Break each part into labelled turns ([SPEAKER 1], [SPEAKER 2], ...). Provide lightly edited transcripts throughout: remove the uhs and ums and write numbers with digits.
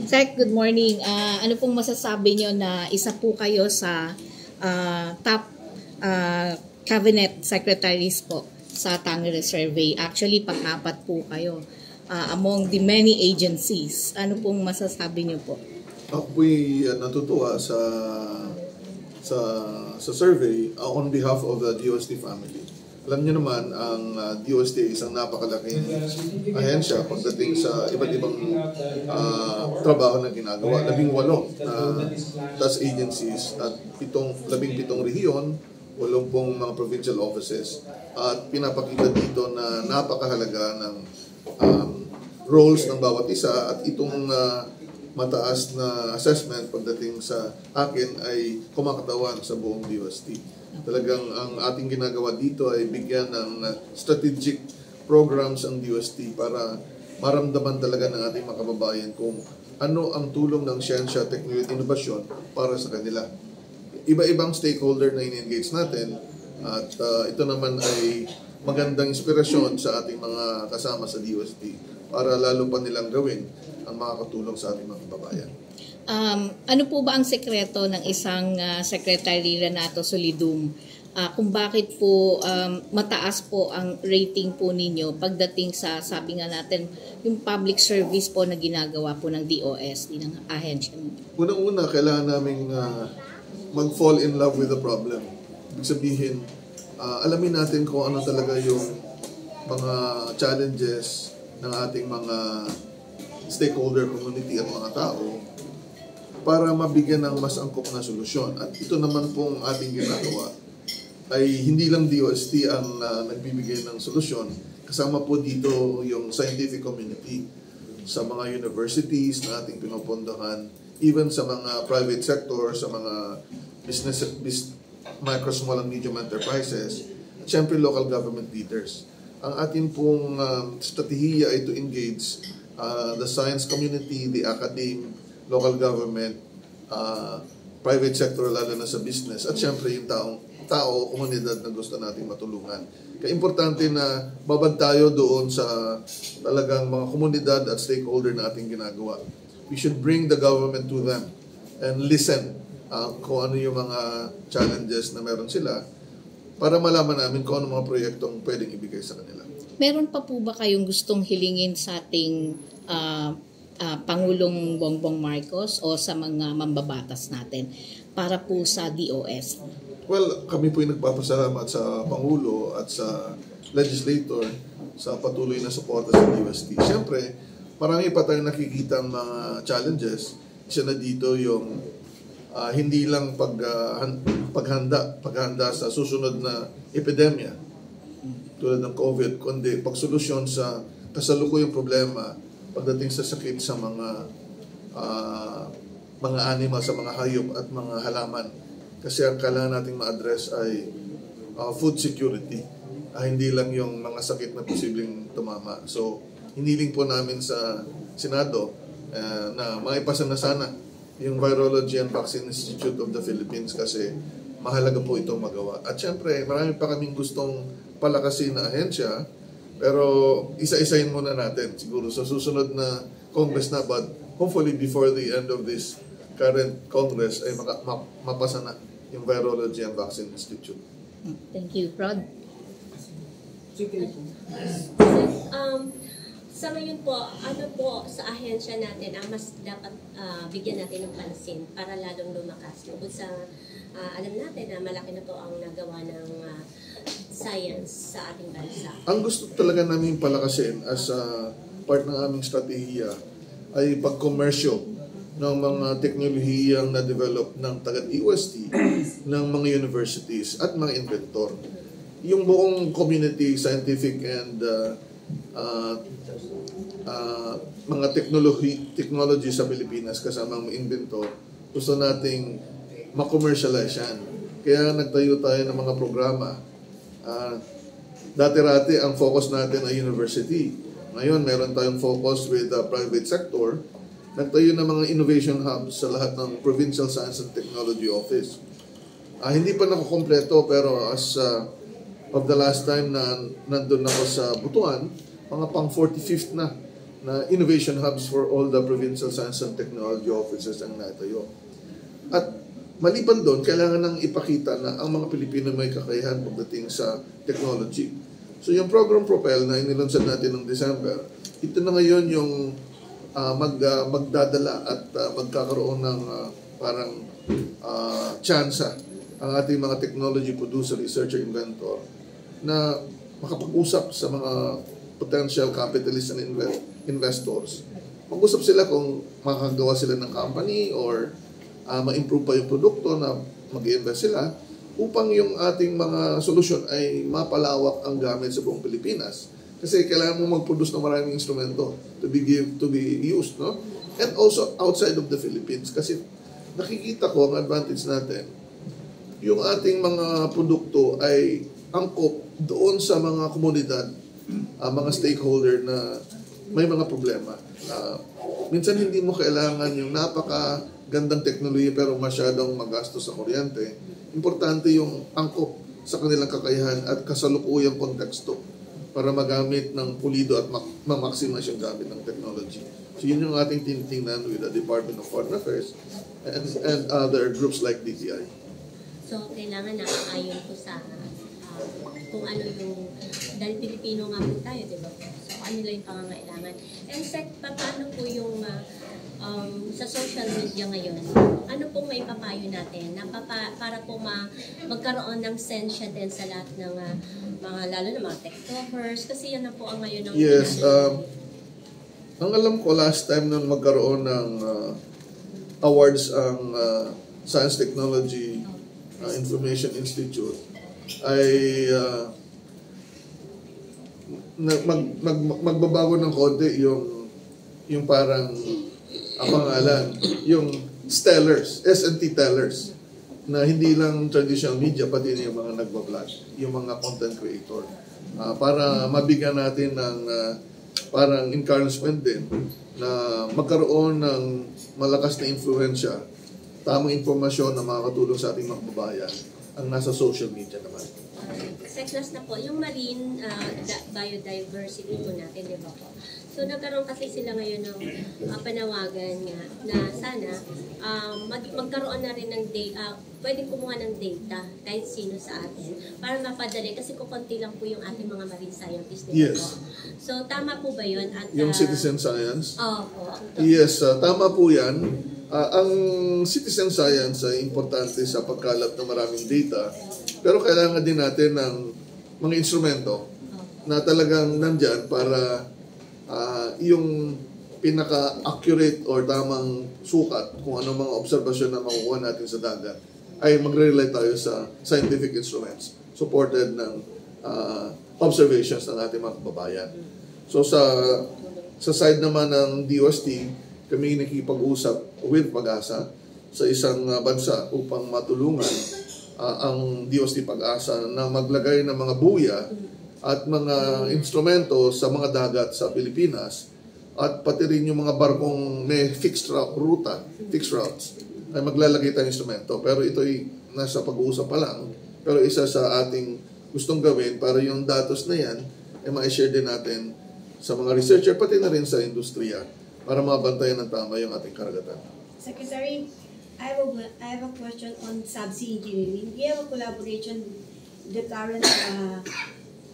[SPEAKER 1] Sec, good morning. Ano pong masasabi nyo na isa po kayo sa top cabinet secretaries po sa Tangere Survey? Actually, pang-apat po kayo among the many agencies. Ano pong masasabi nyo po?
[SPEAKER 2] Ako'y natutuwa sa survey on behalf of the DOST family. Alam niyo naman, ang DOST ay isang napakalaking ahensya pagdating sa iba't ibang trabaho na ginagawa. 18 task agencies at 17 rehiyon, 80 mga provincial offices. At pinapakita dito na napakahalaga ng roles ng bawat isa at itong mataas na assessment pagdating sa akin ay kumakatawan sa buong DOST. Talagang ang ating ginagawa dito ay bigyan ng strategic programs ang DOST para maramdaman talaga ng ating mga kababayan kung ano ang tulong ng siyensya, teknolohiya at inobasyon para sa kanila. Iba-ibang stakeholder na in-engage natin at ito naman ay magandang inspirasyon sa ating mga kasama sa DOST para lalo pa nilang gawin ang makakatulong sa ating mga kababayan.
[SPEAKER 1] Ano po ba ang sekreto ng isang Secretary Renato Solidum kung bakit po mataas po ang rating po ninyo pagdating sa, sabi nga natin, yung public service po na ginagawa po ng DOST, ng ahensya?
[SPEAKER 2] Unang-una, kailangan namin mag-fall in love with the problem. Ibig sabihin, alamin natin kung ano talaga yung mga challenges ng ating mga stakeholder community at mga tao para mabigyan ng mas angkop na solusyon. At ito naman pong ating ginagawa ay hindi lang DOST ang nagbibigay ng solusyon. Kasama po dito yung scientific community sa mga universities na ating pinupundahan, even sa mga private sector, sa mga micro, small and medium enterprises, at syempre local government leaders. Ang ating pong strategiya ay to engage the science community, the academe, local government, private sector, lalo na sa business, at syempre yung tao, komunidad na gusto nating matulungan. Kaya importante na babad tayo doon sa talagang mga komunidad at stakeholder na ating ginagawa. We should bring the government to them and listen kung ano yung mga challenges na meron sila para malaman namin kung ano mga proyektong pwedeng ibigay sa kanila.
[SPEAKER 1] Meron pa po ba kayong gustong hilingin sa ating Pangulong Bongbong Marcos o sa mga mambabatas natin para po sa DOS?
[SPEAKER 2] Well, kami po yung nagpapasalamat sa Pangulo at sa legislator sa patuloy na suporta sa DOST. Siyempre, marami pa tayong nakikita mga challenges. Isa na dito yung hindi lang paghanda sa susunod na epidemya tulad ng COVID, kundi pagsolusyon sa kasalukuyang problema pagdating sa sakit sa mga animal, sa mga hayop at mga halaman. Kasi ang kailangan nating ma-address ay food security. Hindi lang yung mga sakit na posibleng tumama. So, hiniling po namin sa Senado na maipasa na sana yung Virology and Vaccine Institute of the Philippines kasi mahalaga po itong magawa. At syempre, marami pa kaming gustong palakasin na ahensya, pero isa-isahin muna natin siguro sa susunod na Congress na, but hopefully before the end of this current Congress ay mapasa na yung Virology and Vaccine Institute.
[SPEAKER 1] Thank you. Rod?
[SPEAKER 3] Sa ngayon po, ano po sa ahensya natin ang mas dapat bigyan natin ng pansin para lalong lumakas? Bukod sa alam natin na malaki na po ang nagawa ng science sa ating bansa.
[SPEAKER 2] Ang gusto talaga namin palakasin as part ng aming strategiya ay pag-commercio ng mga teknolohiyang na-develop ng taga-DOST ng mga universities at mga inventor. Yung buong community, scientific and mga technology sa Pilipinas kasama mga inventor, gusto nating ma-commercialize yan. Kaya nagtayo tayo ng mga programa. Dati-rati ang focus natin ay university. Ngayon, meron tayong focus with the private sector. Nagtayo ng mga innovation hubs sa lahat ng Provincial Science and Technology Office. Hindi pa nakukompleto pero as of the last time na nandun ako sa Butuan, mga pang 45th na na innovation hubs for all the provincial science and technology offices ang natayo. At maliban doon, kailangan nang ipakita na ang mga Pilipino may kakayahan pagdating sa technology. So yung program Propel na inilunsad natin noong December, ito na ngayon yung magdadala at magkakaroon ng parang tsansa ang ating mga technology producer, researcher, inventor na makapag-usap sa mga potential capitalists and investors. Mag-usap sila kung makakagawa sila ng company or ma-improve pa yung produkto na mag-invest sila upang yung ating mga solusyon ay mapalawak ang gamit sa buong Pilipinas. Kasi kailangan mo mag-produce ng maraming instrumento to be used, no? And also outside of the Philippines. Kasi nakikita ko ang advantage natin, yung ating mga produkto ay angkop doon sa mga komunidad, mga stakeholder na may mga problema. Minsan hindi mo kailangan yung napakagandang teknolohiya pero masyadong magastos sa kuryente. Importante yung angkop sa kanilang kakayahan at kasalukuyang konteksto para magamit ng pulido at ma-maximize yung gamit ng technology. So yun yung ating tinitingnan with the Department of Foreign Affairs and other groups like DTI.
[SPEAKER 3] So kailangan nakaayon po sa kung ano yung, dahil Pilipino nga po tayo, di ba? So ano lang yung pangangailangan. And paano po yung sa social media ngayon, ano pong may papayo natin na para po magkaroon ng sensya din sa lahat ng mga, lalo na mga TikTokers, kasi yan na po ang ngayon ng...
[SPEAKER 2] Yes, ang alam ko last time nung magkaroon ng awards ang Science Technology Information Institute ay magbabago ng konti yung parang ang pangalan, yung stellars, S&T tellers, na hindi lang traditional media, pati yung mga nagbablog, yung mga content creator. Para mabigyan natin ng parang encouragement din na magkaroon ng malakas na influensya, tamang informasyon na makakatulong sa ating mga kababayan ang nasa social media naman.
[SPEAKER 3] Second na po, yung marine biodiversity po natin, di ba po? So nagkaroon kasi sila ngayon ng panawagan nga na sana magkaroon na rin ng data, pwedeng kumuha ng data kahit sino sa atin para mapadali kasi kukunti lang po yung ating mga marine scientists.
[SPEAKER 2] Yes.
[SPEAKER 3] Po. So tama po ba yun? At,
[SPEAKER 2] yung citizen science?
[SPEAKER 3] Opo.
[SPEAKER 2] Yes, tama po yan. Ang citizen science ay importante sa pagkalap ng maraming data, pero kailangan din natin ng mga instrumento na talagang nandyan para yung pinaka-accurate or tamang sukat kung ano mga obserbasyon na makukuha natin sa dagat ay magre-rely tayo sa scientific instruments supported ng observations ng ating mga kababayan. So sa side naman ng DOST, kami nakikipag-usap with Pag-asa sa isang bansa upang matulungan ang DOST Pag-asa na maglagay ng mga buya at mga instrumento sa mga dagat sa Pilipinas at pati rin yung mga barkong may fixed routes ay maglalagay tayong instrumento. Pero ito'y nasa pag-uusap pa lang. Pero isa sa ating gustong gawin para yung datos na yan ay ma-share din natin sa mga researcher pati na rin sa industriya para mabantayan ng tama yung ating karagatan.
[SPEAKER 4] Secretary, I have a question on subsea engineering. Do you have a collaboration with the current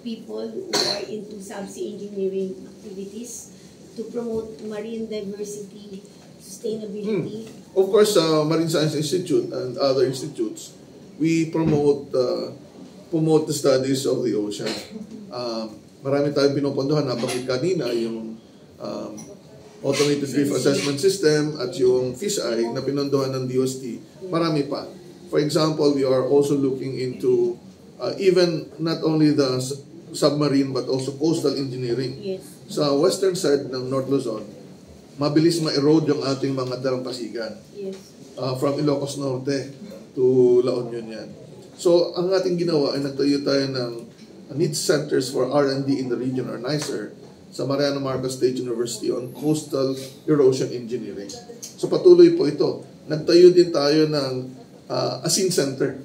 [SPEAKER 4] people who are into subsea engineering activities to promote marine diversity, sustainability?
[SPEAKER 2] Of course, Marine Science Institute and other institutes, we promote the studies of the ocean. Marami tayong pinupondohan, nabanggit kanina, yung Automated Reef Assessment System at yung FISI na pinondohan ng DOST. Marami pa. For example, we are also looking into even not only the submarine but also coastal engineering.
[SPEAKER 4] Yes.
[SPEAKER 2] Sa western side ng North Luzon, mabilis ma-erode yung ating mga dalampasigan.
[SPEAKER 4] Yes.
[SPEAKER 2] From Ilocos Norte to La Union yan. So, ang ating ginawa ay nagtayo tayo ng Niche Centers for R&D in the Region or NICER sa Mariano Marcos State University on Coastal Erosion Engineering. So, patuloy po ito. Nagtayo din tayo ng Asin Center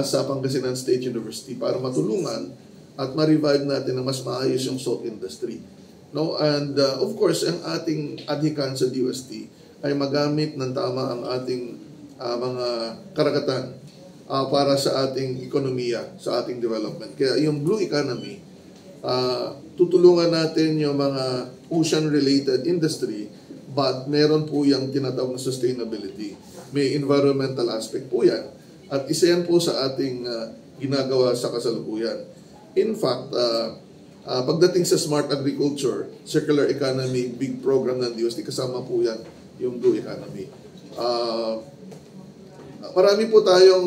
[SPEAKER 2] sa Pangasinan State University para matulungan at ma-revive natin na mas maayos yung salt industry. No? And of course, ang ating adhikan sa DOST ay magamit ng tama ang ating mga karagatan para sa ating ekonomiya, sa ating development. Kaya yung blue economy, tutulungan natin yung mga ocean-related industry, but meron po yung tinatawag na sustainability. May environmental aspect po yan. At isa yan po sa ating ginagawa sa kasalukuyan. In fact, pagdating sa smart agriculture, circular economy, big program ng DOST, kasama po yan yung blue economy. Marami po tayong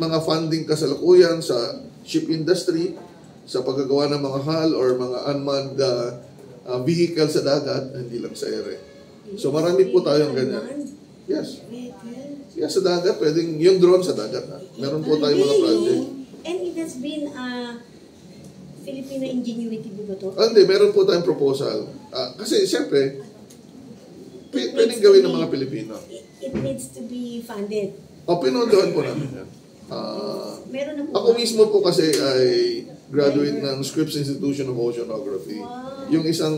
[SPEAKER 2] mga funding kasalukuyan sa ship industry, sa paggagawa ng mga hull or mga unmanned vehicle sa dagat, hindi lang sa ere. So marami po tayong ganyan. Yes. Yes, sa dagat, pwedeng yung drone sa dagat. Meron po tayong mga project.
[SPEAKER 4] And it has been Filipino ingenuity po ba ito?
[SPEAKER 2] Hindi, meron po tayong proposal. Kasi siyempre, pwedeng gawin ng mga Pilipino.
[SPEAKER 4] It needs to be funded.
[SPEAKER 2] Pinondohan po namin yan.
[SPEAKER 4] Meron na po
[SPEAKER 2] Ako mismo po kasi ay graduate ng Scripps Institution of Oceanography.
[SPEAKER 4] Wow.
[SPEAKER 2] Yung isa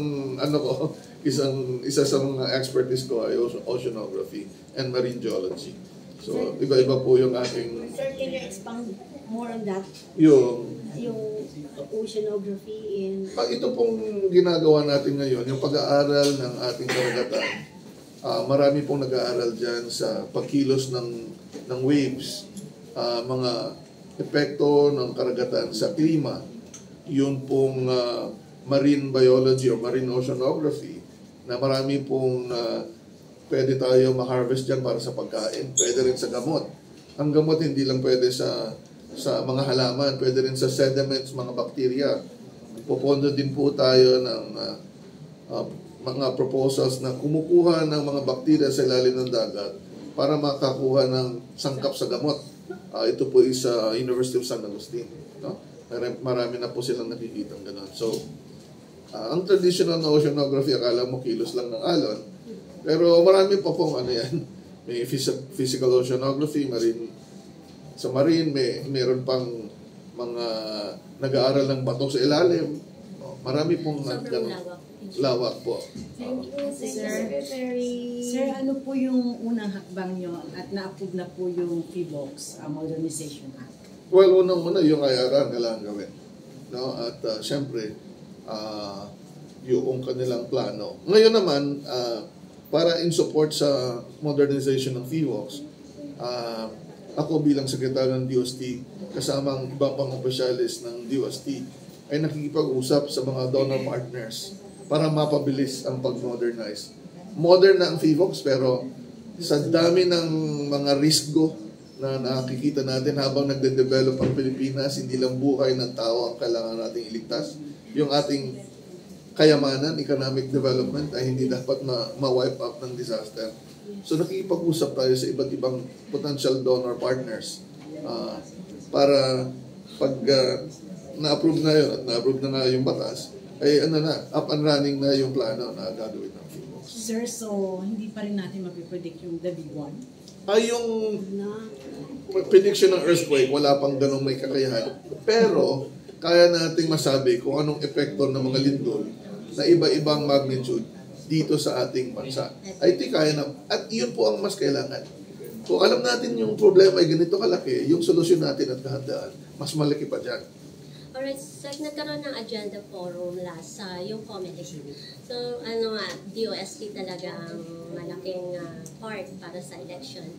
[SPEAKER 2] sa mga expertise ko ay oceanography and marine geology. So, iba-iba po yung aking...
[SPEAKER 4] Sir, can you expound more on that?
[SPEAKER 2] Yung
[SPEAKER 4] oceanography in...
[SPEAKER 2] ito pong ginagawa natin ngayon, yung pag-aaral ng ating karagatan. Marami pong nag-aaral dyan sa pagkilos ng waves, mga epekto ng karagatan sa klima, yun pong marine biology o marine oceanography, na marami pong pwede tayo ma-harvest dyan para sa pagkain, pwede rin sa gamot. Ang gamot hindi lang pwede sa mga halaman, pwede rin sa sediments, mga bakterya. Pupondo din po tayo ng mga proposals na kumukuha ng mga bakterya sa ilalim ng dagat para makakuha ng sangkap sa gamot. Ito po is sa University of San Agustin. No? Marami na po silang nakikitang gano'n. So, ang traditional na oceanography, akala mo kilos lang ng alon. Pero marami pa pong yan. May physical oceanography, sa marine, meron pang mga nag-aaral ng bato sa ilalim. Marami pong lawak po.
[SPEAKER 4] Thank you, Secretary.
[SPEAKER 5] Sir, ano po yung unang hakbang nyo at na-approve na po yung PHIVOLCS Modernization Act?
[SPEAKER 2] Well, unang-una yung IRR kailangan gawin. No? At syempre, yung kanilang plano. Ngayon naman, para in support sa modernization ng PHIVOLCS, ako bilang sekretary ng DOST, kasama ang iba pang opisyalis ng DOST, ay nakikipag-usap sa mga donor partners para mapabilis ang pag-modernize. Modern na ang PHIVOLCS, pero sa dami ng mga risgo na nakikita natin habang nagde-develop ang Pilipinas, hindi lang buhay ng tao ang kailangan nating iligtas. Yung ating kayamanan, economic development, ay hindi dapat ma-wipe out ng disaster. So nakikipag-usap tayo sa iba't ibang potential donor partners para pag na-approve na yun at na-approve na nga yung batas, ay up and running na yung plano na gagawin ng PHIVOLCS.
[SPEAKER 5] Sir, so hindi pa rin natin mapipredict yung the big one?
[SPEAKER 2] Yung prediction ng earthquake, wala pang ganong may kakayahan. Pero, kaya nating masabi kung anong epekto ng mga lindol na iba-ibang magnitude dito sa ating bansa. I think kaya na. At yun po ang mas kailangan. Kung alam natin yung problema ay ganito kalaki, yung solusyon natin at kahandaan, mas malaki pa dyan.
[SPEAKER 3] Alright, so nagkaroon ng agenda forum last sa yung comedy. So, DOST talaga ang malaking part para sa election.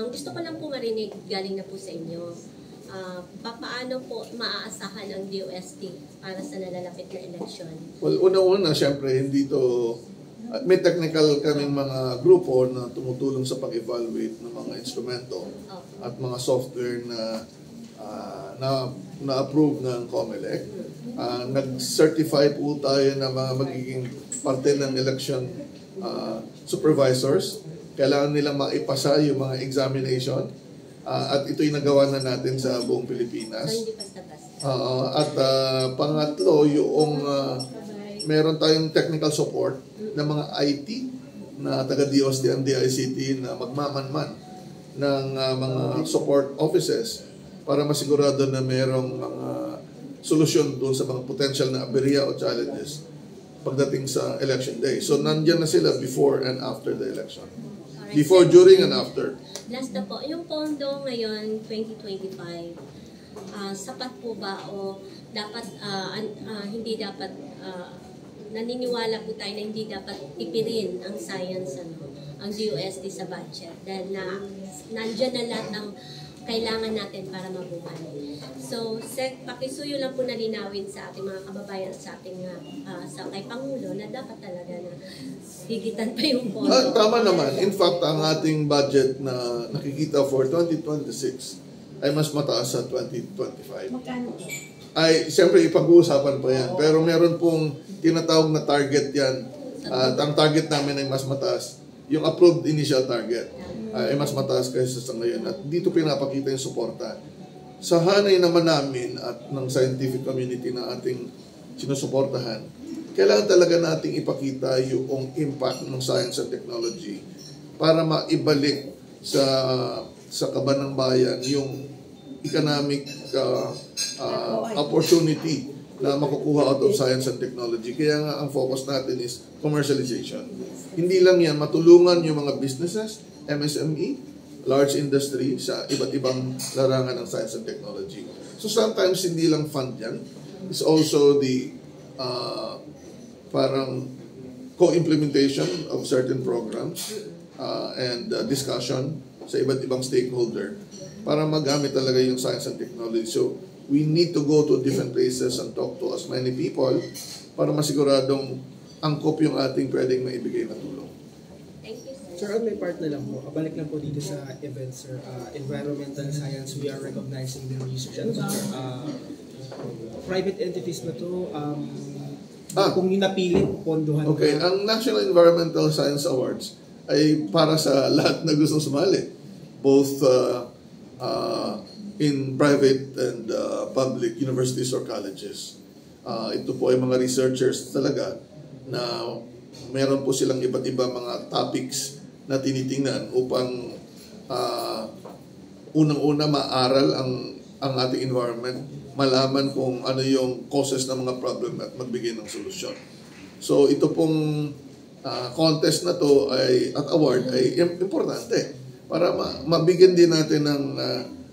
[SPEAKER 3] Gusto ko lang po marinig, galing na po sa inyo, paano po maaasahan ang DOST para sa nalalapit na election? Well,
[SPEAKER 2] una-una, syempre, hindi to... may technical kaming mga grupo na tumutulong sa pag-evaluate ng mga instrumento at mga software na na-approve ng COMELEC. Nag-certify po tayo na mga magiging parte ng election supervisors. Kailangan nilang maipasa yung mga examination. At ito'y nagawa na natin sa buong Pilipinas.
[SPEAKER 3] So, hindi basta-basta.
[SPEAKER 2] At pangatlo, yung meron tayong technical support ng mga IT na taga-DOST and DICT na magmamanman ng mga support offices para masigurado na merong mga solusyon doon sa mga potential na aberya o challenges pagdating sa election day. So nandyan na sila before and after the election.
[SPEAKER 3] Alright.
[SPEAKER 2] Before, during, and after.
[SPEAKER 3] Last na po, yung pondo ngayon, 2025, sapat po ba o dapat, hindi dapat, naniniwala po tayo na hindi dapat tipirin ang science, ang DOST sa budget dahil nandyan na lahat ng kailangan natin para mabuhay. So, pakisuyo lang po na linawin sa ating mga kababayan at sa ating sa kay Pangulo na dapat talaga na higitan pa yung pondo.
[SPEAKER 2] Tama naman. In fact, ang ating budget na nakikita for 2026 ay mas mataas sa 2025.
[SPEAKER 4] Magkano po?
[SPEAKER 2] Ay, siyempre ipag-uusapan pa yan. Pero meron pong tinatawag na target yan. At ang target namin ay mas mataas. Yung approved initial target ay mas mataas kaysa sa ngayon. At dito pinapakita yung suporta. Sa hanay naman namin at ng scientific community na ating sinusuportahan, kailangan talaga nating ipakita yung impact ng science and technology para maibalik sa kaban ng bayan yung economic opportunity na makukuha out of science and technology. Kaya nga ang focus natin is commercialization. Hindi lang yan, matulungan yung mga businesses, MSME, large industry sa iba't ibang larangan ng science and technology. So sometimes hindi lang fund yan. It's also the parang co-implementation of certain programs and discussion sa iba't ibang stakeholder para magamit talaga yung science and technology. So we need to go to different places and talk to as many people para masiguradong angkop yung ating pwedeng maibigay na tulong.
[SPEAKER 3] Thank you, sir.
[SPEAKER 6] Sir, may part na lang po. Balik lang po dito sa event, sir. Environmental science, we are recognizing the research. Ano ba, private entities na to, kung napili, pondohan
[SPEAKER 2] Okay, ang National Environmental Science Awards ay para sa lahat na gustong sumali. Both in private and public universities or colleges. Ito po ay mga researchers talaga na meron po silang iba't ibang mga topics na tinitingnan upang unang-una maaral ang ating environment, malaman kung ano yung causes ng mga problem at magbigay ng solusyon. So ito pong contest na to at award ay importante para mabigyan din natin ng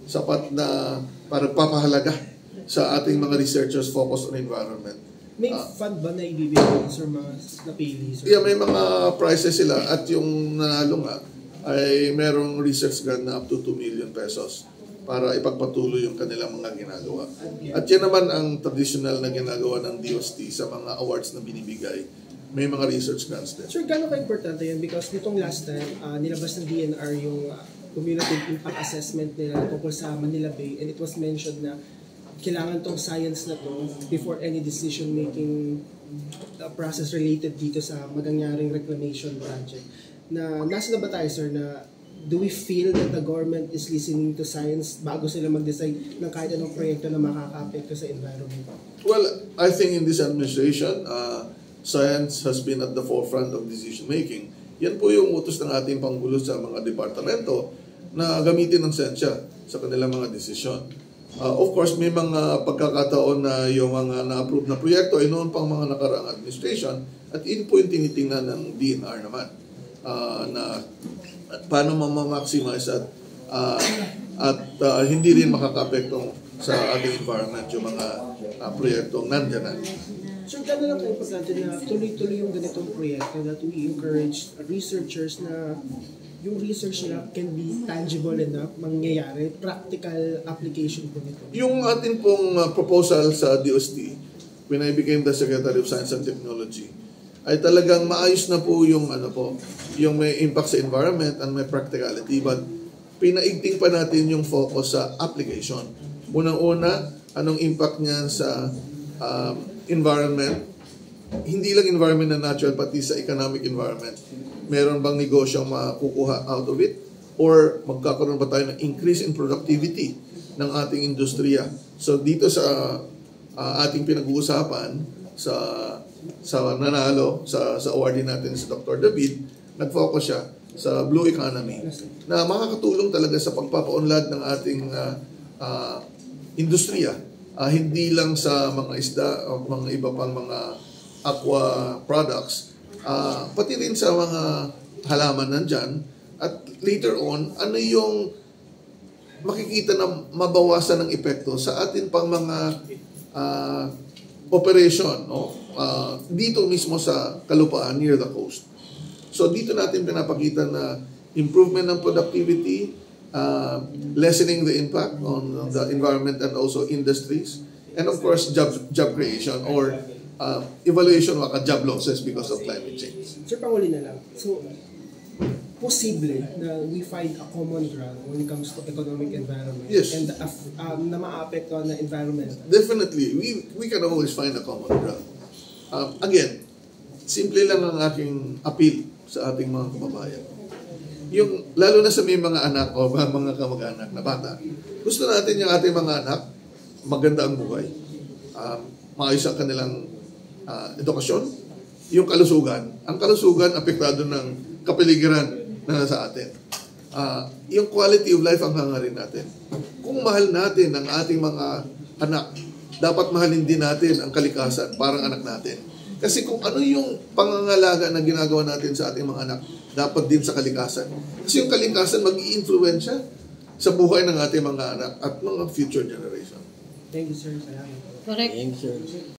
[SPEAKER 2] sapat na para papahalaga sa ating mga researchers focused on environment.
[SPEAKER 6] May fund ba na ibibigay sa mga napili? Sir?
[SPEAKER 2] Yeah, may mga prizes sila at yung nanalo nga ay merong research grant na up to 2 million pesos para ipagpatuloy yung kanilang mga ginagawa. At yan naman ang traditional na ginagawa ng DOST sa mga awards na binibigay. May mga research grants din.
[SPEAKER 6] Sir, gano'n ka-importante yun? Because nitong last time, nilabas ng DNR yung cumulative impact assessment nila tungkol sa Manila Bay, and it was mentioned na kailangan tong science na to before any decision-making process related dito sa magangyaring reclamation project. Nasa na ba tayo, sir, na do we feel that the government is listening to science bago sila mag-decide ng kahit anong proyekto na makaka-apekto sa environment?
[SPEAKER 2] Well, I think in this administration, science has been at the forefront of decision-making. Yan po yung utos ng ating Pangulo sa mga departamento na gamitin ng siyensya sa kanilang mga desisyon. Of course, may mga pagkakataon na yung mga na-approve na proyekto ay noon pang mga nakaraang administration at yun po yung tinitingnan ng DNR naman na paano ma-maximize at hindi rin makaka-apekto sa ating environment yung mga proyektong nandyan na.
[SPEAKER 6] So, gano'n lang kayo importante na tuloy-tuloy yung ganitong proyekto that we encourage researchers na yung research nila can be tangible enough, mangyayari, practical application po nito.
[SPEAKER 2] Yung atin pong proposal sa DOST, when I became the Secretary of Science and Technology, ay talagang maayos na po yung yung may impact sa environment and may practicality, but pinaigting pa natin yung focus sa application. Unang-una, anong impact niyan sa environment, hindi lang environment na natural, pati sa economic environment. Meron bang negosyong makukuha out of it? Or magkakaroon ba tayo ng increase in productivity ng ating industriya? So dito sa ating pinag-uusapan sa nanalo, sa awardee natin si Dr. David, nag-focus siya sa blue economy na makakatulong talaga sa pagpapaunlad ng ating industriya. Hindi lang sa mga isda o mga iba pang mga aqua products, pati rin sa mga halaman nandyan, at later on, ano yung makikita na mabawasan ng epekto sa atin pang mga operation, no? Dito mismo sa kalupaan near the coast. So dito natin pinapakita na improvement ng productivity, lessening the impact on the environment and also industries, and of course job creation or evaluation of job losses because of climate change.
[SPEAKER 6] Sir, panguli na lang. So, posible na we find a common ground when it comes to economic environment,
[SPEAKER 2] Yes.
[SPEAKER 6] and na maapektuhan na environment.
[SPEAKER 2] Definitely, we can always find a common ground. Again, simple lang ang aking appeal sa ating mga kababayan. Yung, lalo na sa may mga anak o mga kamag-anak na bata, gusto natin yung ating mga anak, maganda ang buhay, maayos ang kanilang edukasyon, yung kalusugan. Ang kalusugan, apektado ng kapaligiran na nasa atin. Yung quality of life ang hangarin natin. Kung mahal natin ang ating mga anak, dapat mahalin din natin ang kalikasan, parang anak natin. Kasi kung ano yung pangangalaga na ginagawa natin sa ating mga anak, dapat din sa kalikasan. Kasi yung kalikasan mag-i-influensya sa buhay ng ating mga anak at mga future generation.
[SPEAKER 6] Thank you, sir. Salamat.
[SPEAKER 1] Correct.
[SPEAKER 7] Thank you, sir.